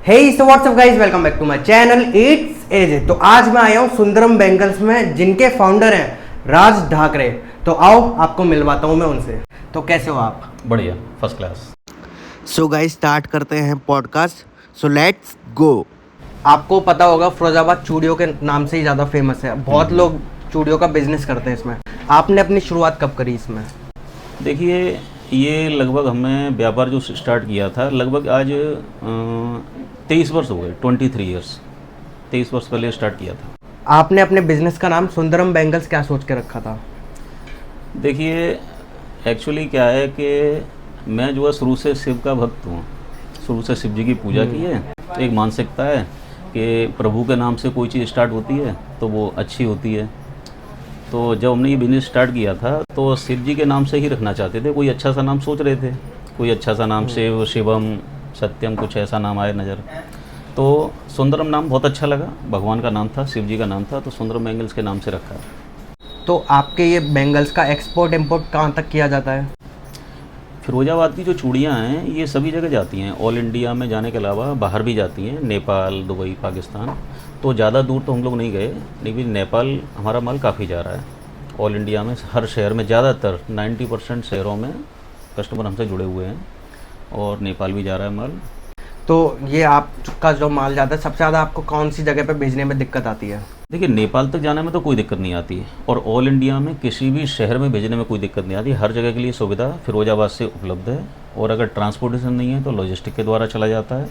Hey, so what's up guys, welcome back to my channel It's AJ। तो आज मैं आया हूँ सुंदरम बैंगल्स में, जिनके फाउंडर हैं राज ढाकरे। तो आओ आपको मिलवाता हूँ मैं उनसे। तो कैसे हो आप? बढ़िया, first class. So guys start करते हैं पॉडकास्ट। So let's go. आपको पता होगा फिरोजाबाद चूड़ियों के नाम से ही ज़्यादा फेमस है, बहुत लोग चूड़ियों का बिजनेस करते हैं इसमें। आपने अपनी शुरुआत कब करी इसमें? देखिए, ये लगभग हमने व्यापार जो स्टार्ट किया था लगभग आज 23 वर्ष हो गए, 23 ईयर्स, 23 वर्ष पहले स्टार्ट किया था। आपने अपने बिजनेस का नाम सुंदरम बैंगल्स क्या सोच के रखा था? देखिए, एक्चुअली क्या है कि मैं जो है शुरू से शिव का भक्त हूँ, शुरू से शिव जी की पूजा की है। एक मानसिकता है कि प्रभु के नाम से कोई चीज़ स्टार्ट होती है तो वो अच्छी होती है। तो जब हमने ये बिज़नेस स्टार्ट किया था तो शिव जी के नाम से ही रखना चाहते थे, कोई अच्छा सा नाम सोच रहे थे, कोई अच्छा सा नाम शिव, शिवम, सत्यम, कुछ ऐसा नाम आए नज़र। तो सुंदरम नाम बहुत अच्छा लगा, भगवान का नाम था, शिव जी का नाम था, तो सुंदरम बैंगल्स के नाम से रखा। तो आपके ये बैंगल्स का एक्सपोर्ट इंपोर्ट कहाँ तक किया जाता है? फिरोजाबाद की जो चूड़ियाँ हैं ये सभी जगह जाती हैं, ऑल इंडिया में जाने के अलावा बाहर भी जाती हैं, नेपाल, दुबई, पाकिस्तान। तो ज़्यादा दूर तो हम लोग नहीं गए, लेकिन नेपाल हमारा माल काफ़ी जा रहा है। ऑल इंडिया में हर शहर में, ज़्यादातर 90% शहरों में कस्टमर हमसे जुड़े हुए हैं, और नेपाल भी जा रहा है माल। तो ये आपका जो माल जाता है, सबसे ज़्यादा आपको कौन सी जगह पे भेजने में दिक्कत आती है? देखिए, नेपाल तक जाने में तो कोई दिक्कत नहीं आती है, और ऑल इंडिया में किसी भी शहर में भेजने में कोई दिक्कत नहीं आती। हर जगह के लिए सुविधा फिरोजाबाद से उपलब्ध है, और अगर ट्रांसपोर्टेशन नहीं है तो लॉजिस्टिक के द्वारा चला जाता है,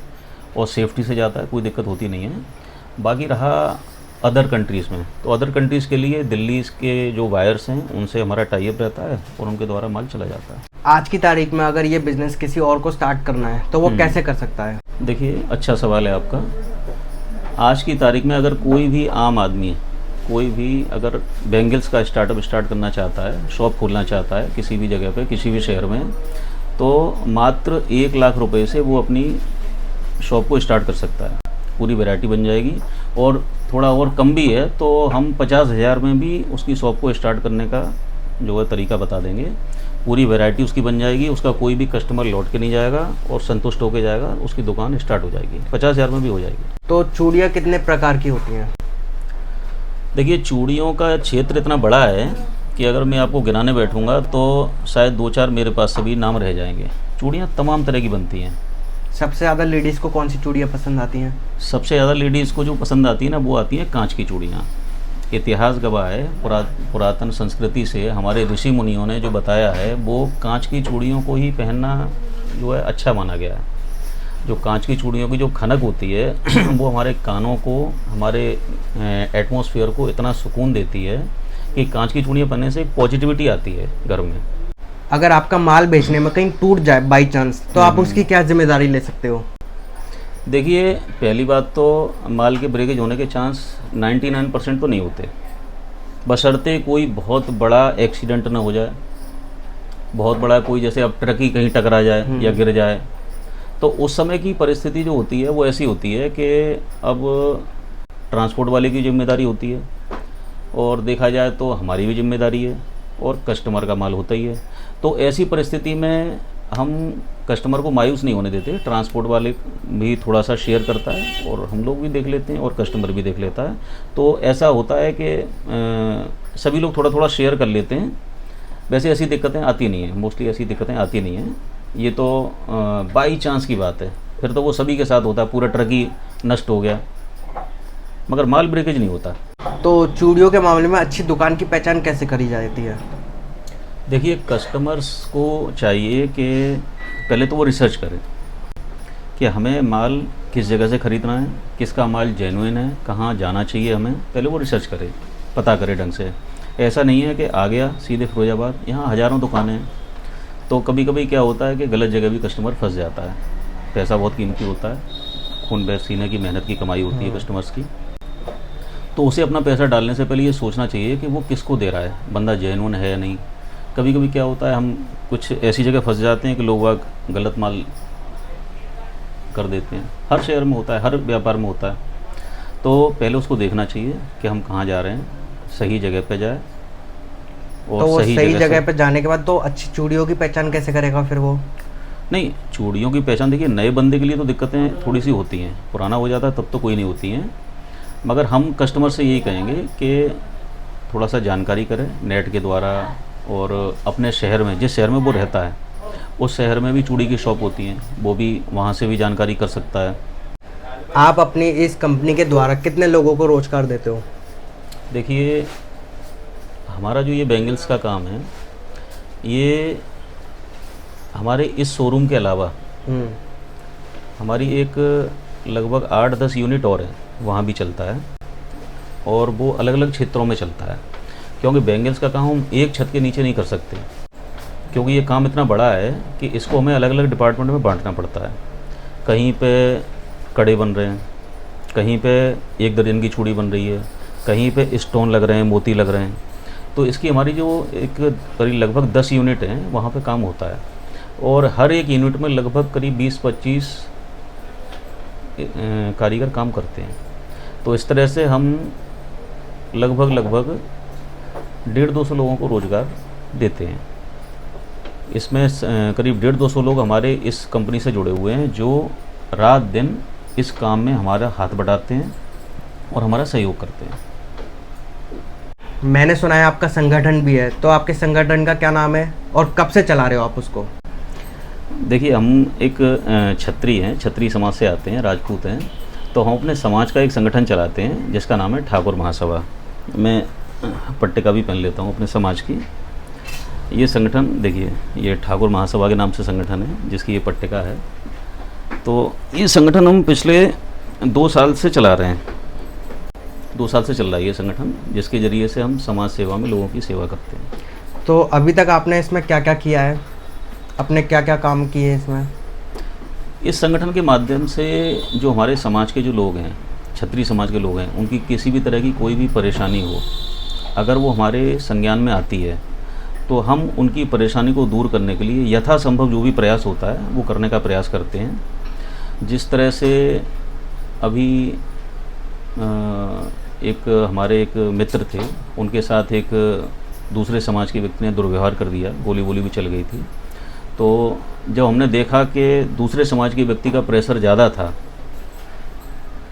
और सेफ्टी से जाता है, कोई दिक्कत होती नहीं है। बाकी रहा अदर कंट्रीज़ में, तो अदर कंट्रीज़ के लिए दिल्ली के जो वायर्स हैं उनसे हमारा टाई अप रहता है, और उनके द्वारा माल चला जाता है। आज की तारीख में अगर ये बिज़नेस किसी और को स्टार्ट करना है तो वो कैसे कर सकता है? देखिए, अच्छा सवाल है आपका। आज की तारीख में अगर कोई भी आम आदमी, कोई भी अगर बैंगल्स का स्टार्टअप स्टार्ट करना चाहता है, शॉप खोलना चाहता है किसी भी जगह पे, किसी भी शहर में, तो मात्र 1 लाख रुपए से वो अपनी शॉप को स्टार्ट कर सकता है। पूरी वैरायटी बन जाएगी, और थोड़ा और कम भी है तो हम 50,000 में भी उसकी शॉप को स्टार्ट करने का जो है तरीका बता देंगे। पूरी वैरायटी उसकी बन जाएगी, उसका कोई भी कस्टमर लौट के नहीं जाएगा और संतुष्ट होकर जाएगा, उसकी दुकान स्टार्ट हो जाएगी, 50,000 में भी हो जाएगी। तो चूड़ियाँ कितने प्रकार की होती हैं? देखिए, चूड़ियों का क्षेत्र इतना बड़ा है कि अगर मैं आपको गिनाने बैठूंगा तो शायद 2-4 मेरे पास सभी नाम रह जाएंगे। चूड़ियाँ तमाम तरह की बनती हैं। सबसे ज़्यादा लेडीज़ को कौन सी चूड़ियाँ पसंद आती हैं? सबसे ज़्यादा लेडीज़ को जो पसंद आती है ना, वो आती हैं कांच की चूड़ियाँ। इतिहास गवाह है, पुरातन संस्कृति से हमारे ऋषि मुनियों ने जो बताया है, वो कांच की चूड़ियों को ही पहनना जो है अच्छा माना गया है। जो कांच की चूड़ियों की जो खनक होती है वो हमारे कानों को, हमारे एटमॉस्फेयर को इतना सुकून देती है कि कांच की चूड़ियाँ पहनने से एक पॉजिटिविटी आती है घर में। अगर आपका माल बेचने में कहीं टूट जाए बाई चांस, तो आप उसकी क्या जिम्मेदारी ले सकते हो? देखिए, पहली बात तो माल के ब्रेकेज होने के चांस 99% तो नहीं होते, बशर्ते कोई बहुत बड़ा एक्सीडेंट ना हो जाए। बहुत बड़ा कोई, जैसे अब ट्रक ही कहीं टकरा जाए या गिर जाए, तो उस समय की परिस्थिति जो होती है वो ऐसी होती है कि अब ट्रांसपोर्ट वाले की जिम्मेदारी होती है, और देखा जाए तो हमारी भी जिम्मेदारी है, और कस्टमर का माल होता ही है। तो ऐसी परिस्थिति में हम कस्टमर को मायूस नहीं होने देते। ट्रांसपोर्ट वाले भी थोड़ा सा शेयर करता है, और हम लोग भी देख लेते हैं, और कस्टमर भी देख लेता है। तो ऐसा होता है कि सभी लोग थोड़ा थोड़ा शेयर कर लेते हैं। वैसे ऐसी दिक्कतें आती नहीं हैं, मोस्टली ऐसी दिक्कतें आती नहीं हैं। ये तो बाई चांस की बात है, फिर तो वो सभी के साथ होता है, पूरा ट्रक ही नष्ट हो गया, मगर माल ब्रेकेज नहीं होता। तो चूड़ियों के मामले में अच्छी दुकान की पहचान कैसे करी जाती है? देखिए, कस्टमर्स को चाहिए कि पहले तो वो रिसर्च करें कि हमें माल किस जगह से ख़रीदना है, किसका माल जेन्युइन है, कहाँ जाना चाहिए हमें, पहले वो रिसर्च करें, पता करें ढंग से। ऐसा नहीं है कि आ गया सीधे फिरोजाबाद, यहाँ हज़ारों दुकानें हैं। तो कभी कभी क्या होता है कि गलत जगह भी कस्टमर फंस जाता है। पैसा बहुत कीमती होता है, खून पसीने की मेहनत की कमाई होती है कस्टमर्स की। तो उसे अपना पैसा डालने से पहले ये सोचना चाहिए कि वो किसको दे रहा है, बंदा जेन्युइन है या नहीं। कभी कभी क्या होता है, हम कुछ ऐसी जगह फंस जाते हैं कि लोग गलत माल कर देते हैं। हर शहर में होता है, हर व्यापार में होता है। तो पहले उसको देखना चाहिए कि हम कहाँ जा रहे हैं, सही जगह पे जाए, और तो सही जगह पे जाने के बाद तो अच्छी चूड़ियों की पहचान कैसे करेगा फिर वो? नहीं, चूड़ियों की पहचान देखिए, नए बंदे के लिए तो दिक्कतें थोड़ी सी होती हैं, पुराना हो जाता है तब तो कोई नहीं होती हैं। मगर हम कस्टमर से यही कहेंगे कि थोड़ा सा जानकारी करें नेट के द्वारा, और अपने शहर में, जिस शहर में वो रहता है उस शहर में भी चूड़ी की शॉप होती हैं, वो भी वहाँ से भी जानकारी कर सकता है। आप अपनी इस कंपनी के द्वारा कितने लोगों को रोज़गार देते हो? देखिए, हमारा जो ये बैंगल्स का काम है, ये हमारे इस शोरूम के अलावा हमारी एक लगभग 8-10 यूनिट और है, वहाँ भी चलता है, और वो अलग अलग क्षेत्रों में चलता है। क्योंकि बैंगल्स का काम हम एक छत के नीचे नहीं कर सकते, क्योंकि ये काम इतना बड़ा है कि इसको हमें अलग अलग डिपार्टमेंट में बांटना पड़ता है। कहीं पे कड़े बन रहे हैं, कहीं पे एक दर्जन की चूड़ी बन रही है, कहीं पे स्टोन लग रहे हैं, मोती लग रहे हैं। तो इसकी हमारी जो एक करीब लगभग 10 यूनिट हैं, वहाँ पे काम होता है, और हर एक यूनिट में लगभग करीब 20-25 कारीगर काम करते हैं। तो इस तरह से हम लगभग 150-200 लोगों को रोज़गार देते हैं। इसमें करीब 150-200 लोग हमारे इस कंपनी से जुड़े हुए हैं, जो रात दिन इस काम में हमारा हाथ बढ़ाते हैं और हमारा सहयोग करते हैं। मैंने सुना है आपका संगठन भी है, तो आपके संगठन का क्या नाम है और कब से चला रहे हो आप उसको? देखिए, हम एक छत्री हैं, छत्री समाज से आते हैं, राजपूत हैं। तो हम अपने समाज का एक संगठन चलाते हैं जिसका नाम है ठाकुर महासभा। मैं पट्टिका भी पहन लेता हूँ अपने समाज की। ये संगठन देखिए, ये ठाकुर महासभा के नाम से संगठन है, जिसकी ये पट्टिका है। तो ये संगठन हम पिछले 2 साल से चला रहे हैं। 2 साल से चल रहा है ये संगठन, जिसके ज़रिए से हम समाज सेवा में लोगों की सेवा करते हैं। तो अभी तक आपने इसमें क्या क्या किया है, अपने क्या क्या काम किए हैं इसमें? इस संगठन के माध्यम से जो हमारे समाज के जो लोग हैं, क्षत्रिय समाज के लोग हैं, उनकी किसी भी तरह की कोई भी परेशानी हो, अगर वो हमारे संज्ञान में आती है, तो हम उनकी परेशानी को दूर करने के लिए यथासंभव जो भी प्रयास होता है वो करने का प्रयास करते हैं। जिस तरह से अभी एक हमारे एक मित्र थे, उनके साथ एक दूसरे समाज के व्यक्ति ने दुर्व्यवहार कर दिया, गोली वोली भी चल गई थी। तो जब हमने देखा कि दूसरे समाज के व्यक्ति का प्रेशर ज़्यादा था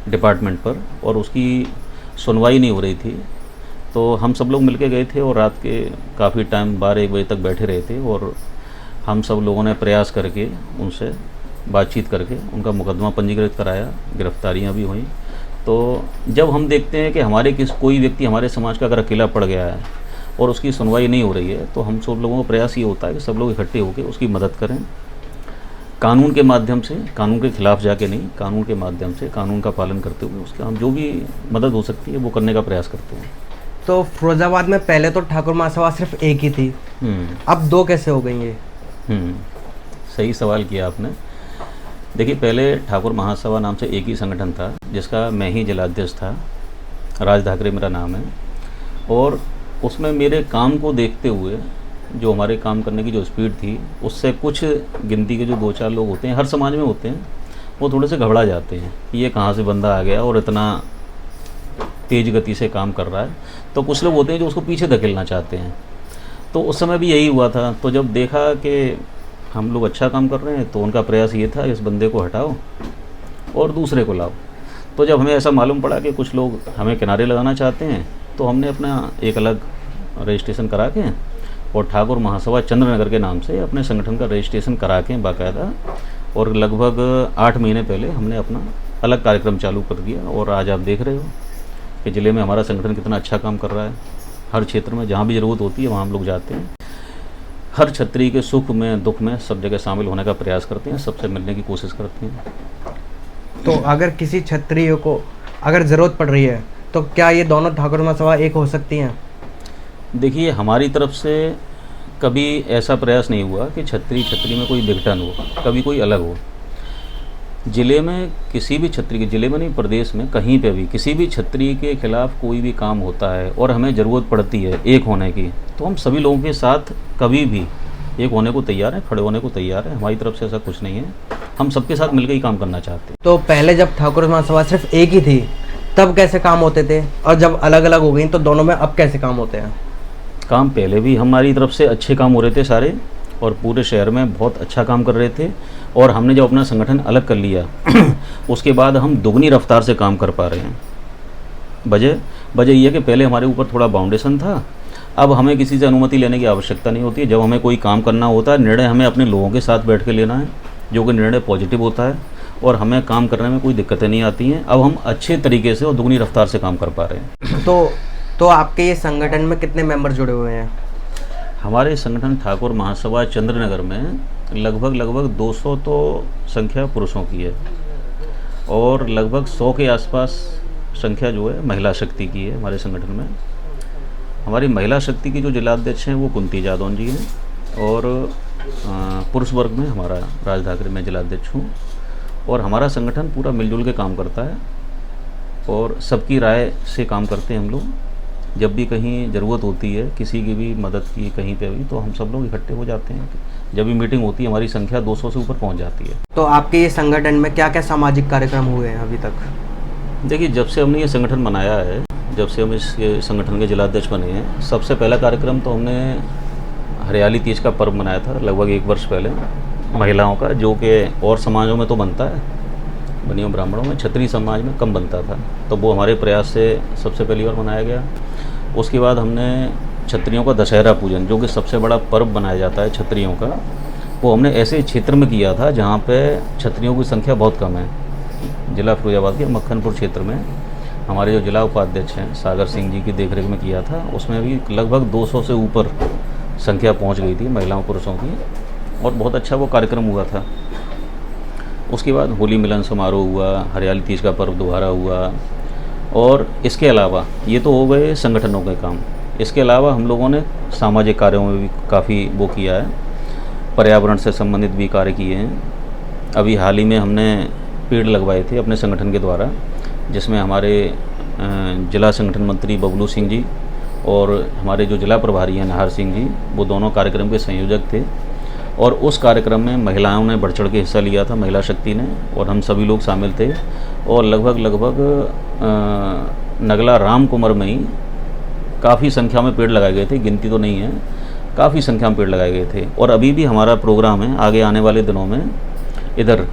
डिपार्टमेंट पर और उसकी सुनवाई नहीं हो रही थी, तो हम सब लोग मिलके गए थे और रात के काफ़ी टाइम 12-1 बजे तक बैठे रहे थे, और हम सब लोगों ने प्रयास करके उनसे बातचीत करके उनका मुकदमा पंजीकृत कराया, गिरफ्तारियां भी हुई। तो जब हम देखते हैं कि हमारे कोई व्यक्ति हमारे समाज का अगर अकेला पड़ गया है और उसकी सुनवाई नहीं हो रही है, तो हम सब लोगों का प्रयास ये होता है कि सब लोग इकट्ठे होकर उसकी मदद करें, कानून के माध्यम से, कानून के खिलाफ जाके नहीं, कानून के माध्यम से, कानून का पालन करते हुए उसका हम जो भी मदद हो सकती है वो करने का प्रयास करते हैं। तो फिरोजाबाद में पहले तो ठाकुर महासभा सिर्फ एक ही थी, अब 2 कैसे हो गई ये? सही सवाल किया आपने। देखिए, पहले ठाकुर महासभा नाम से एक ही संगठन था, जिसका मैं ही जिलाध्यक्ष था। राज ठाकरे मेरा नाम है, और उसमें मेरे काम को देखते हुए जो हमारे काम करने की जो स्पीड थी, उससे कुछ गिनती के जो 2-4 लोग होते हैं, हर समाज में होते हैं, वो थोड़े से घबरा जाते हैं कि ये कहाँ से बंदा आ गया और इतना तेज़ गति से काम कर रहा है। तो कुछ लोग होते हैं जो उसको पीछे धकेलना चाहते हैं। तो उस समय भी यही हुआ था। तो जब देखा कि हम लोग अच्छा काम कर रहे हैं, तो उनका प्रयास ये था इस बंदे को हटाओ और दूसरे को लाओ। तो जब हमें ऐसा मालूम पड़ा कि कुछ लोग हमें किनारे लगाना चाहते हैं, तो हमने अपना एक अलग रजिस्ट्रेशन करा के और ठाकुर महासभा चंद्रनगर के नाम से अपने संगठन का रजिस्ट्रेशन करा के बाकायदा, और लगभग 8 महीने पहले हमने अपना अलग कार्यक्रम चालू कर दिया। और आज आप देख रहे हो कि ज़िले में हमारा संगठन कितना अच्छा काम कर रहा है। हर क्षेत्र में जहाँ भी ज़रूरत होती है वहाँ हम लोग जाते हैं, हर क्षत्रिय के सुख में दुख में सब जगह शामिल होने का प्रयास करते हैं, सबसे मिलने की कोशिश करते हैं। तो अगर किसी क्षत्रिय को अगर ज़रूरत पड़ रही है, तो क्या ये दोनों ठाकुर महासभा एक हो सकती हैं? देखिए, हमारी तरफ से कभी ऐसा प्रयास नहीं हुआ कि छत्री में कोई विघटन हो, कभी कोई अलग हो। ज़िले में किसी भी क्षत्रिय के, ज़िले में नहीं प्रदेश में कहीं पे भी किसी भी क्षत्रिय के खिलाफ कोई भी काम होता है और हमें ज़रूरत पड़ती है एक होने की, तो हम सभी लोगों के साथ कभी भी एक होने को तैयार हैं, खड़े होने को तैयार हैं। हमारी तरफ से ऐसा कुछ नहीं है, हम सबके साथ मिलकर ही काम करना चाहते हैं। तो पहले जब ठाकुर महासभा सिर्फ एक ही थी, तब कैसे काम होते थे, और जब अलग अलग हो गई तो दोनों में अब कैसे काम होते हैं? काम पहले भी हमारी तरफ से अच्छे काम हो रहे थे सारे, और पूरे शहर में बहुत अच्छा काम कर रहे थे। और हमने जब अपना संगठन अलग कर लिया उसके बाद हम दुगनी रफ्तार से काम कर पा रहे हैं। वजह ये है कि पहले हमारे ऊपर थोड़ा बाउंडेशन था, अब हमें किसी से अनुमति लेने की आवश्यकता नहीं होती है। जब हमें कोई काम करना होता है, निर्णय हमें अपने लोगों के साथ बैठ के लेना है, जो कि निर्णय पॉजिटिव होता है और हमें काम करने में कोई दिक्कतें नहीं आती हैं। अब हम अच्छे तरीके से और दुगनी रफ्तार से काम कर पा रहे हैं। तो आपके ये संगठन में कितने मेंबर जुड़े हुए हैं? हमारे संगठन ठाकुर महासभा चंद्रनगर में लगभग 200 तो संख्या पुरुषों की है और लगभग 100 के आसपास संख्या जो है महिला शक्ति की है। हमारे संगठन में हमारी महिला शक्ति की जो जिलाध्यक्ष हैं वो कुंती जादौन जी हैं और पुरुष वर्ग में हमारा राज ठाकरे में जिलाध्यक्ष हूँ। और हमारा संगठन पूरा मिलजुल के काम करता है और सबकी राय से काम करते हैं हम लोग। जब भी कहीं ज़रूरत होती है किसी की भी मदद की कहीं पे भी, तो हम सब लोग इकट्ठे हो जाते हैं। जब भी मीटिंग होती है हमारी संख्या 200 से ऊपर पहुंच जाती है। तो आपके ये संगठन में क्या क्या सामाजिक कार्यक्रम हुए हैं अभी तक? देखिए, जब से हमने ये संगठन बनाया है, जब से हम इस संगठन के जिलाध्यक्ष बने हैं, सबसे पहला कार्यक्रम तो हमने हरियाली तीज का पर्व मनाया था लगभग 1 वर्ष पहले महिलाओं का, जो कि और समाजों में तो बनता है, बनियों ब्राह्मणों में, क्षत्रिय समाज में कम बनता था। तो वो हमारे प्रयास से सबसे पहली बार मनाया गया। उसके बाद हमने क्षत्रियों का दशहरा पूजन, जो कि सबसे बड़ा पर्व मनाया जाता है क्षत्रियों का, वो हमने ऐसे क्षेत्र में किया था जहाँ पे क्षत्रियों की संख्या बहुत कम है। जिला फिरोजाबाद के मक्खनपुर क्षेत्र में हमारे जो जिला उपाध्यक्ष हैं सागर सिंह जी की देखरेख में किया था। उसमें भी लगभग 200 से ऊपर संख्या पहुँच गई थी महिलाओं पुरुषों की और बहुत अच्छा वो कार्यक्रम हुआ था। उसके बाद होली मिलन समारोह हुआ, हरियाली तीज का पर्व दोबारा हुआ। और इसके अलावा ये तो हो गए संगठनों के काम। इसके अलावा हम लोगों ने सामाजिक कार्यों में भी काफ़ी वो किया है, पर्यावरण से संबंधित भी कार्य किए हैं। अभी हाल ही में हमने पेड़ लगवाए थे अपने संगठन के द्वारा, जिसमें हमारे जिला संगठन मंत्री बबलू सिंह जी और हमारे जो जिला प्रभारी हैं नाहर सिंह जी, वो दोनों कार्यक्रम के संयोजक थे। और उस कार्यक्रम में महिलाओं ने बढ़ चढ़ के हिस्सा लिया था, महिला शक्ति ने, और हम सभी लोग शामिल थे। और लगभग नगला राम कुंवर में ही काफ़ी संख्या में पेड़ लगाए गए थे, गिनती तो नहीं है, काफ़ी संख्या में पेड़ लगाए गए थे। और अभी भी हमारा प्रोग्राम है आगे आने वाले दिनों में, इधर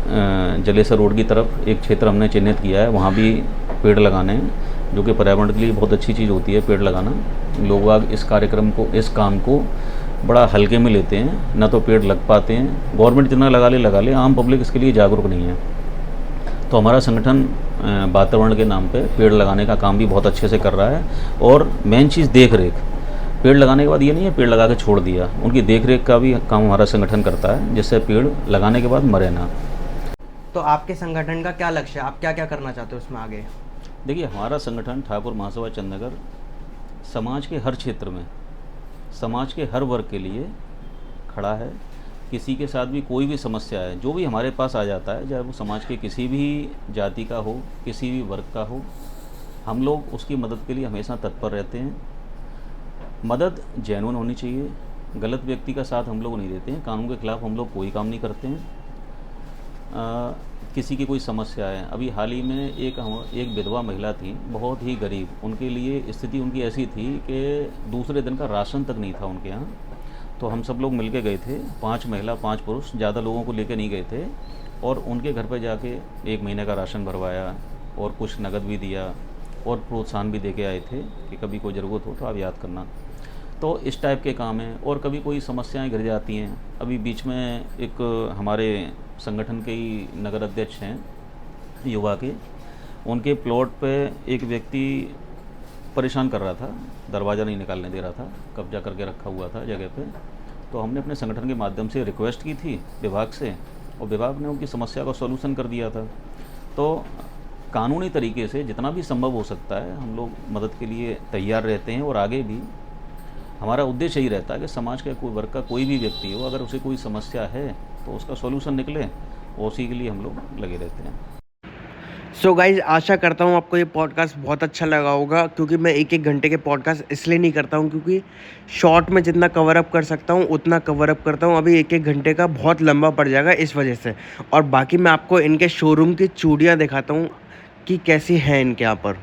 जलेसर रोड की तरफ एक क्षेत्र हमने चिन्हित किया है, वहाँ भी पेड़ लगाने हैं, जो कि पर्यावरण के लिए बहुत अच्छी चीज़ होती है पेड़ लगाना। लोग बाग इस कार्यक्रम को, इस काम को बड़ा हल्के में लेते हैं, न तो पेड़ लग पाते हैं। गवर्नमेंट जितना लगा ले, आम पब्लिक इसके लिए जागरूक नहीं है। तो हमारा संगठन वातावरण के नाम पे पेड़ लगाने का काम भी बहुत अच्छे से कर रहा है। और मेन चीज़ देख रेख, पेड़ लगाने के बाद ये नहीं है पेड़ लगा के छोड़ दिया, उनकी देख रेख का भी काम हमारा संगठन करता है, जिससे पेड़ लगाने के बाद मरे ना। तो आपके संगठन का क्या लक्ष्य है, आप क्या क्या करना चाहते हो उसमें आगे? देखिए, हमारा संगठन ठाकुर महासभा चंद्रनगर समाज के हर क्षेत्र में, समाज के हर वर्ग के लिए खड़ा है। किसी के साथ भी कोई भी समस्या है, जो भी हमारे पास आ जाता है, चाहे वो समाज के किसी भी जाति का हो, किसी भी वर्ग का हो, हम लोग उसकी मदद के लिए हमेशा तत्पर रहते हैं। मदद जेन्युइन होनी चाहिए, गलत व्यक्ति का साथ हम लोग नहीं देते हैं, कानून के खिलाफ हम लोग कोई काम नहीं करते हैं। किसी की कोई समस्या है, अभी हाल ही में एक विधवा महिला थी, बहुत ही गरीब, उनके लिए स्थिति उनकी ऐसी थी कि दूसरे दिन का राशन तक नहीं था उनके यहाँ। तो हम सब लोग मिलके गए थे, 5 महिला 5 पुरुष, ज़्यादा लोगों को लेके नहीं गए थे, और उनके घर पे जाके 1 महीने का राशन भरवाया और कुछ नगद भी दिया और प्रोत्साहन भी दे के आए थे कि कभी कोई ज़रूरत हो तो आप याद करना। तो इस टाइप के काम हैं। और कभी कोई समस्याएं घिर जाती हैं। अभी बीच में एक हमारे संगठन के ही नगर अध्यक्ष हैं युवा के, उनके प्लॉट पे एक व्यक्ति परेशान कर रहा था, दरवाज़ा नहीं निकालने दे रहा था, कब्जा करके रखा हुआ था जगह पे। तो हमने अपने संगठन के माध्यम से रिक्वेस्ट की थी विभाग से, और विभाग ने उनकी समस्या का सॉल्यूशन कर दिया था। तो कानूनी तरीके से जितना भी संभव हो सकता है हम लोग मदद के लिए तैयार रहते हैं। और आगे भी हमारा उद्देश्य यही रहता है कि समाज के कोई वर्ग का कोई भी व्यक्ति हो, अगर उसे कोई समस्या है तो उसका सॉल्यूशन निकले, और उसी के लिए हम लोग लगे रहते हैं। सो गाइज, आशा करता हूँ आपको ये पॉडकास्ट बहुत अच्छा लगा होगा, क्योंकि मैं 1-1 घंटे के पॉडकास्ट इसलिए नहीं करता हूँ क्योंकि शॉर्ट में जितना कवर अप कर सकता हूँ उतना कवर अप करता हूँ। अभी 1-1 घंटे का बहुत लंबा पड़ जाएगा इस वजह से। और बाकी मैं आपको इनके शोरूम की चूड़ियाँ दिखाता हूँ कि कैसी हैं इनके यहाँ पर।